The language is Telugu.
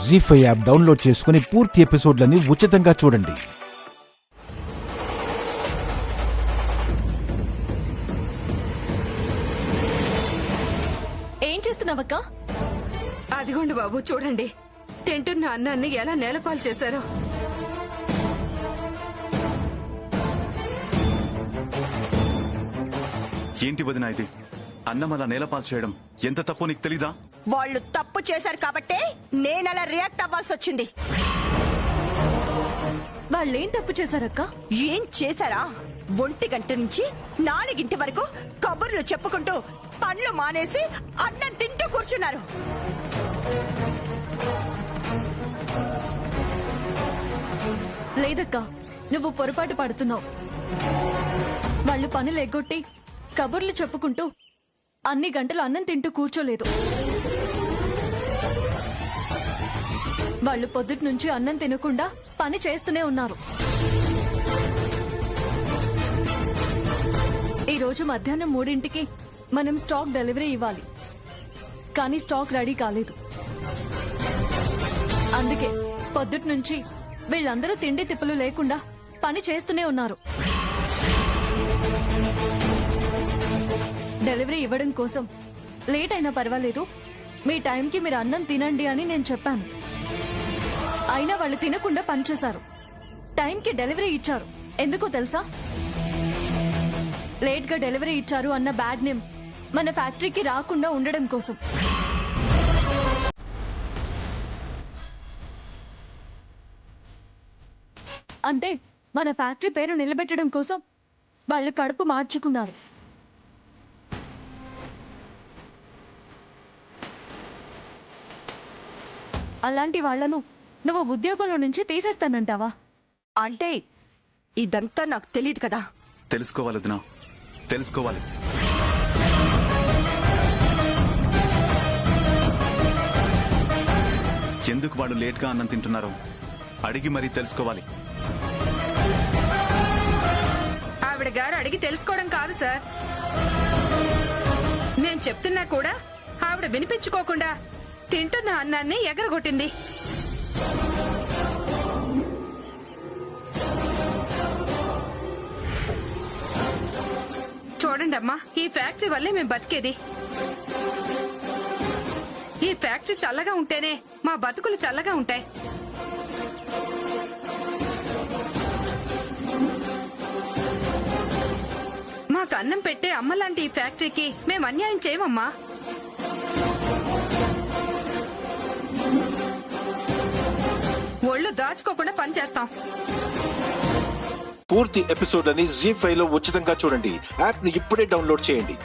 జీ5 యాప్ డౌన్లోడ్ చేసుకుని పూర్తి ఎపిసోడ్లని ఉచితంగా చూడండి. ఏం చేస్తున్నావక్క? అదిగోండి బాబు, చూడండి తింటున్న అన్నాన్ని ఎలా నేలపాలు చేశారో. ఏంటి వదినా ఇది? అన్నం అలా నేలపాలు చేయడం ఎంత తప్పు నీకు తెలీదా? వాళ్ళు తప్పు చేశారు కాబట్టే నేనలా రియాక్ట్ అవ్వాల్సి వచ్చింది. వాళ్ళేం తప్పు చేశారక్క? ఏం చేశారా? 1 గంట నుంచి 4 వరకు కబుర్లు చెప్పుకుంటూ పనులు మానేసి అన్నం తింటూ కూర్చున్నారు. లేదక్క, నువ్వు పొరపాటు పడుతున్నావు. వాళ్ళు పనులు ఎగ్గొట్టి కబుర్లు చెప్పుకుంటూ అన్ని గంటలు అన్నం తింటూ కూర్చోలేదు. వాళ్ళు పొద్దుటి నుంచి అన్నం తినకుండా పని చేస్తూనే ఉన్నారు. ఈ రోజు మధ్యాహ్నం 3ంటికి మనం స్టాక్ డెలివరీ ఇవ్వాలి, కానీ స్టాక్ రెడీ కాలేదు. అందుకే పొద్దుటి నుంచి వీళ్ళందరూ తిండి తిప్పలు లేకుండా పని చేస్తూనే ఉన్నారు. డెలివరీ ఇవ్వడం కోసం లేట్ అయినా పర్వాలేదు, మీ టైంకి మీరు అన్నం తినండి అని నేను చెప్పాను. అయినా వాళ్ళు తినకుండా పనిచేశారు. టైంకి డెలివరీ ఇచ్చారు. ఎందుకో తెలుసా? లేట్ గా డెలివరీ ఇచ్చారు అన్న బ్యాడ్ నేమ్ మన ఫ్యాక్టరీకి రాకుండా ఉండడం కోసం. అంటే మన ఫ్యాక్టరీ పేరు నిలబెట్టడం కోసం వాళ్ళు కడుపు మార్చుకున్నారు. అలాంటి వాళ్లను నువ్వు ఉద్యోగంలో నుంచి తీసేస్తానంటావా? అంటే ఇదంతా నాకు తెలియదు కదా. తెలుసుకోవాలి వదినా, తెలుసుకోవాలి. ఎందుకు వాళ్ళు లేట్గా అన్నం తింటున్నారో అడిగి మరీ తెలుసుకోవాలి. ఆవిడ గారు అడిగి తెలుసుకోవడం కాదు సార్, మేం చెప్తున్నా కూడా ఆవిడ వినిపించుకోకుండా తింటున్న అన్నాన్ని ఎగరగొట్టింది. చూడండి అమ్మా, ఈ ఫ్యాక్టరీ వల్లే మేము బతికేది. ఈ ఫ్యాక్టరీ చల్లగా ఉంటేనే మా బతుకులు చల్లగా ఉంటాయి. మాకు అన్నం పెట్టే అమ్మలాంటి ఈ ఫ్యాక్టరీకి మేము అన్యాయం చేయమమ్మా. ఒళ్ళు దాచుకోకుండా పనిచేస్తాం. పూర్తి ఎపిసోడ్లని జీ5 లో ఉచితంగా చూడండి. యాప్ ని ఇప్పుడే డౌన్లోడ్ చేయండి.